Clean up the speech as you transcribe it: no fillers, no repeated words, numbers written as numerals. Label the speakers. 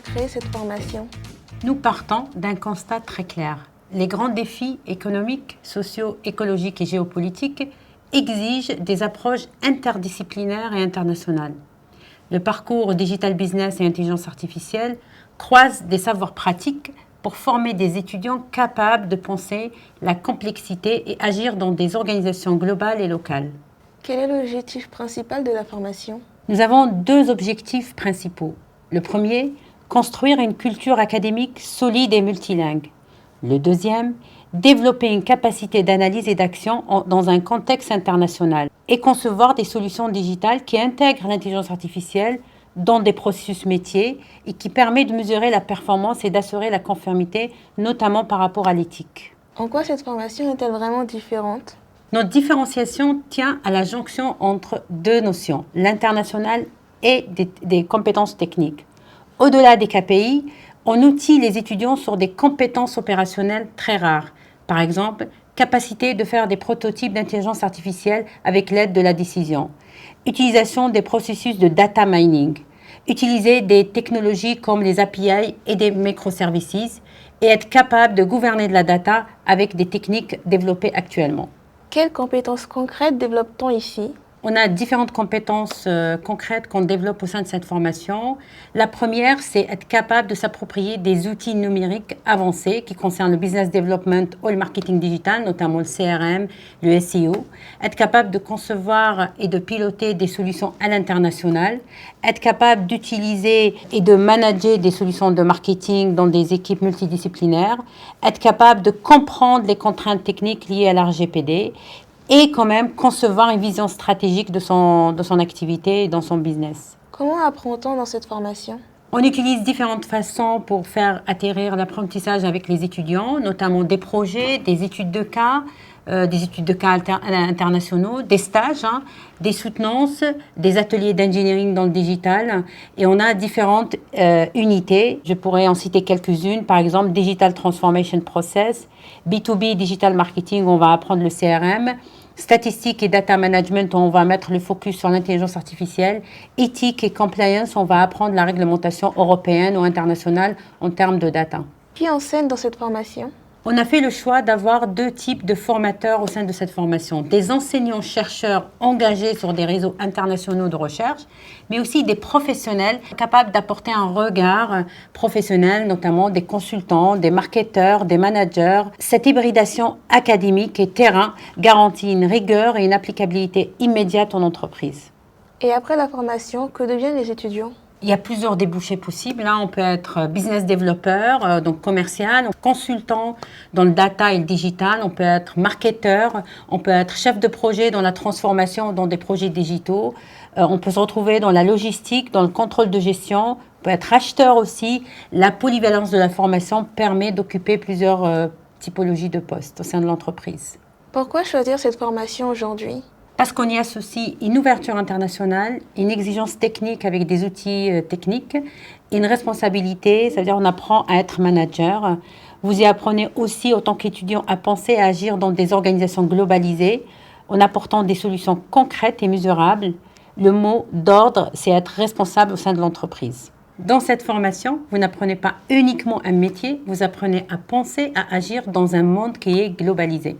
Speaker 1: avoir créé cette formation?
Speaker 2: Nous partons d'un constat très clair. Les grands défis économiques, sociaux, écologiques et géopolitiques exigent des approches interdisciplinaires et internationales. Le parcours Digital Business et Intelligence Artificielle croise des savoirs pratiques pour former des étudiants capables de penser la complexité et agir dans des organisations globales et locales.
Speaker 1: Quel est l'objectif principal de la formation?
Speaker 2: Nous avons deux objectifs principaux. Le premier, construire une culture académique solide et multilingue. Le deuxième, développer une capacité d'analyse et d'action dans un contexte international et concevoir des solutions digitales qui intègrent l'intelligence artificielle dans des processus métiers et qui permet de mesurer la performance et d'assurer la conformité, notamment par rapport à l'éthique.
Speaker 1: En quoi cette formation est-elle vraiment différente?
Speaker 2: Notre différenciation tient à la jonction entre deux notions, l'international et des compétences techniques. Au-delà des KPI, on outille les étudiants sur des compétences opérationnelles très rares. Par exemple, capacité de faire des prototypes d'intelligence artificielle avec l'aide de la décision. Utilisation des processus de data mining. Utiliser des technologies comme les API et des microservices et être capable de gouverner de la data avec des techniques développées actuellement.
Speaker 1: Quelles compétences concrètes développe-t-on ici?
Speaker 2: On a différentes compétences concrètes qu'on développe au sein de cette formation. La première, c'est être capable de s'approprier des outils numériques avancés qui concernent le business development ou le marketing digital, notamment le CRM, le SEO. Être capable de concevoir et de piloter des solutions à l'international. Être capable d'utiliser et de manager des solutions de marketing dans des équipes multidisciplinaires. Être capable de comprendre les contraintes techniques liées à la RGPD. Et quand même concevoir une vision stratégique de son activité et dans son business.
Speaker 1: Comment apprend-on dans cette formation?
Speaker 2: On utilise différentes façons pour faire atterrir l'apprentissage avec les étudiants, notamment des projets, des études de cas internationaux, des stages, des soutenances, des ateliers d'engineering dans le digital. Et on a différentes unités. Je pourrais en citer quelques-unes. Par exemple, Digital Transformation Process, B2B Digital Marketing, on va apprendre le CRM. Statistique et data management, on va mettre le focus sur l'intelligence artificielle. Éthique et compliance, on va apprendre la réglementation européenne ou internationale en termes de data.
Speaker 1: Qui enseigne dans cette formation?
Speaker 2: On a fait le choix d'avoir deux types de formateurs au sein de cette formation. Des enseignants-chercheurs engagés sur des réseaux internationaux de recherche, mais aussi des professionnels capables d'apporter un regard professionnel, notamment des consultants, des marketeurs, des managers. Cette hybridation académique et terrain garantit une rigueur et une applicabilité immédiate en entreprise.
Speaker 1: Et après la formation, que deviennent les étudiants?
Speaker 2: Il y a plusieurs débouchés possibles. On peut être business developer, donc commercial, consultant dans le data et le digital. On peut être marketeur, on peut être chef de projet dans la transformation dans des projets digitaux. On peut se retrouver dans la logistique, dans le contrôle de gestion. On peut être acheteur aussi. La polyvalence de la formation permet d'occuper plusieurs typologies de postes au sein de l'entreprise.
Speaker 1: Pourquoi choisir cette formation aujourd'hui?
Speaker 2: Parce qu'on y associe une ouverture internationale, une exigence technique avec des outils techniques, une responsabilité, ça veut dire on apprend à être manager. Vous y apprenez aussi, autant qu'étudiant, à penser, à agir dans des organisations globalisées, en apportant des solutions concrètes et mesurables. Le mot d'ordre, c'est être responsable au sein de l'entreprise. Dans cette formation, vous n'apprenez pas uniquement un métier, vous apprenez à penser, à agir dans un monde qui est globalisé.